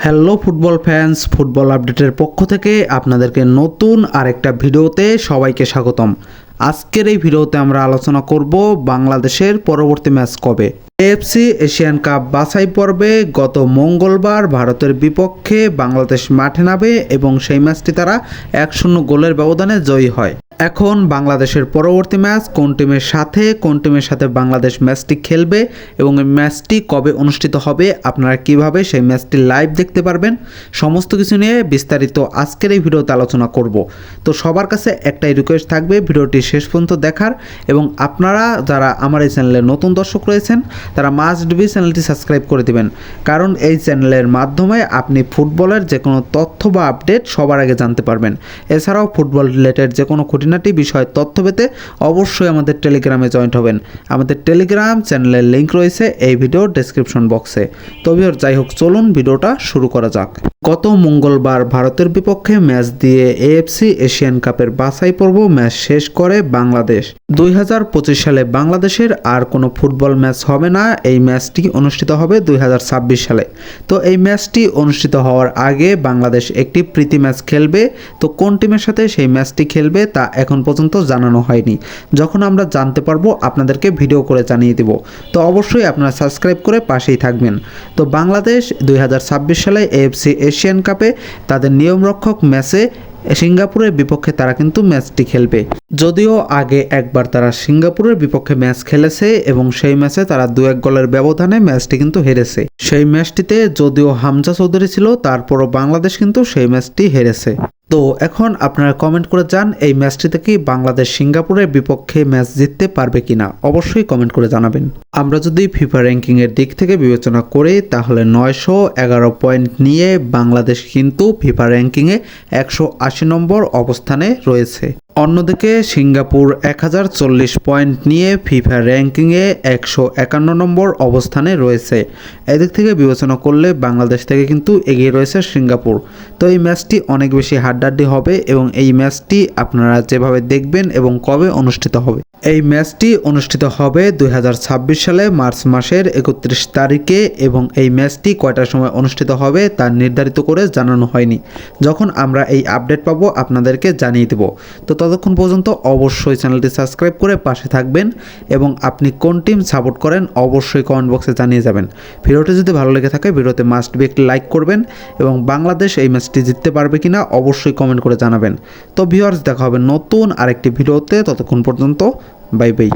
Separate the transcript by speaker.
Speaker 1: Hello football fans, football আপডেটের পক্ষ থেকে আপনাদেরকে নতুন আরেকটা ভিডিওতে সবাইকে স্বাগতম। আজকের এই ভিডিওতে আমরা আলোচনা করব বাংলাদেশের পরবর্তী ম্যাচ কবে। এএফসি এশিয়ান কাপ বাছাই পর্বে গত মঙ্গলবার ভারতের বিপক্ষে বাংলাদেশ মাঠে নামে এবং সেই ম্যাচটি তারা 1-0 গোলের ব্যবধানে জয়ী হয়। এখন বাংলাদেশের পরবর্তী ম্যাচ কোন টিমের সাথে বাংলাদেশ ম্যাচটি খেলবে এবং এই ম্যাচটি কবে অনুষ্ঠিত হবে, আপনারা কিভাবে সেই ম্যাচটি লাইভ দেখতে পারবেন, সমস্ত কিছু নিয়ে বিস্তারিত আজকের এই ভিডিওতে আলোচনা করব। তো সবার কাছে একটাই রিকোয়েস্ট থাকবে ভিডিওটি শেষ পর্যন্ত দেখার, এবং আপনারা যারা আমার এই চ্যানেলে নতুন দর্শক রয়েছেন তারা মাস্ট বি চ্যানেলটি সাবস্ক্রাইব করে দিবেন, কারণ এই চ্যানেলের মাধ্যমে আপনি ফুটবলের যে কোনো তথ্য বা আপডেট সবার আগে জানতে পারবেন। এছাড়াও ফুটবল রিলেটেড যে কোনো খুঁটিনাটি বিষয় তথ্য পেতে অবশ্যই আমাদের টেলিগ্রামে জয়েন্ট হবেন। আমাদের টেলিগ্রাম চ্যানেলের লিঙ্ক রয়েছে এই ভিডিওর ডেসক্রিপশন বক্সে। তো যাই হোক, চলুন ভিডিওটা শুরু করা যাক। গত মঙ্গলবার ভারতের বিপক্ষে ম্যাচ দিয়ে এএফসি এশিয়ান কাপের বাছাই পর্ব ম্যাচ শেষ করে বাংলাদেশ। 2025 সালে বাংলাদেশের আর কোনো ফুটবল ম্যাচ হবে না, এই ম্যাচটি অনুষ্ঠিত হবে 2026 সালে। তো এই ম্যাচটি অনুষ্ঠিত হওয়ার আগে বাংলাদেশ একটি প্রীতি ম্যাচ খেলবে। তো কোন টিমের সাথে সেই ম্যাচটি খেলবে তা এখন পর্যন্ত জানানো হয়নি। যখন আমরা জানতে পারবো আপনাদেরকে ভিডিও করে জানিয়ে দেব। তো অবশ্যই আপনারা সাবস্ক্রাইব করে পাশেই থাকবেন। তো বাংলাদেশ 2026 সালে এএফসি এশিয়ান কাপে তাদের নিয়মরক্ষক ম্যাচে সিঙ্গাপুরের বিপক্ষে তারা কিন্তু ম্যাচটি খেলবে। যদিও আগে একবার তারা সিঙ্গাপুরের বিপক্ষে ম্যাচ খেলেছে এবং সেই ম্যাচে তারা 2-1 গোলের ব্যবধানে ম্যাচটি কিন্তু হেরেছে। সেই ম্যাচটিতে যদিও হামজা চৌধুরী ছিল, তারপরও বাংলাদেশ কিন্তু সেই ম্যাচটি হেরেছে। তো এখন আপনারা কমেন্ট করে যান এই ম্যাচটিতে কি বাংলাদেশ সিঙ্গাপুরের বিপক্ষে ম্যাচ জিততে পারবে কিনা, অবশ্যই কমেন্ট করে জানাবেন। আমরা যদি ফিফা র্যাঙ্কিংয়ের দিক থেকে বিবেচনা করি তাহলে 911 পয়েন্ট নিয়ে বাংলাদেশ কিন্তু ফিফা র্যাঙ্কিংয়ে 180 নম্বর অবস্থানে রয়েছে। অন্যদিকে সিঙ্গাপুর 1040 পয়েন্ট নিয়ে ফিফা র্যাঙ্কিংয়ে 151 নম্বর অবস্থানে রয়েছে। এদিক থেকে বিবেচনা করলে বাংলাদেশ থেকে কিন্তু এগিয়ে রয়েছে সিঙ্গাপুর। তো এই ম্যাচটি অনেক বেশি হাড্ডাহাড্ডি হবে এবং এই ম্যাচটি আপনারা যেভাবে দেখবেন এবং কবে অনুষ্ঠিত হবে। এই ম্যাচটি অনুষ্ঠিত হবে 2026 সালে মার্চ মাসের 31 তারিখে এবং এই ম্যাচটি কয়টার সময় অনুষ্ঠিত হবে তা নির্ধারিত করে জানানো হয়নি। যখন আমরা এই আপডেট পাবো আপনাদেরকে জানিয়ে দেব। তো ততক্ষণ পর্যন্ত অবশ্যই চ্যানেলটি সাবস্ক্রাইব করে পাশে থাকবেন এবং আপনি কোন টিম সাপোর্ট করেন অবশ্যই কমেন্ট বক্সে জানিয়ে যাবেন। ভিডিওটি যদি ভালো লেগে থাকে ভিডিওতে মাস্ট বি একটি লাইক করবেন এবং বাংলাদেশ এই ম্যাচটি জিততে পারবে কিনা অবশ্যই কমেন্ট করে জানাবেন। তো ভিউয়ার্স, দেখা হবে নতুন আরেকটি ভিডিওতে, ততক্ষণ পর্যন্ত বাই বাই।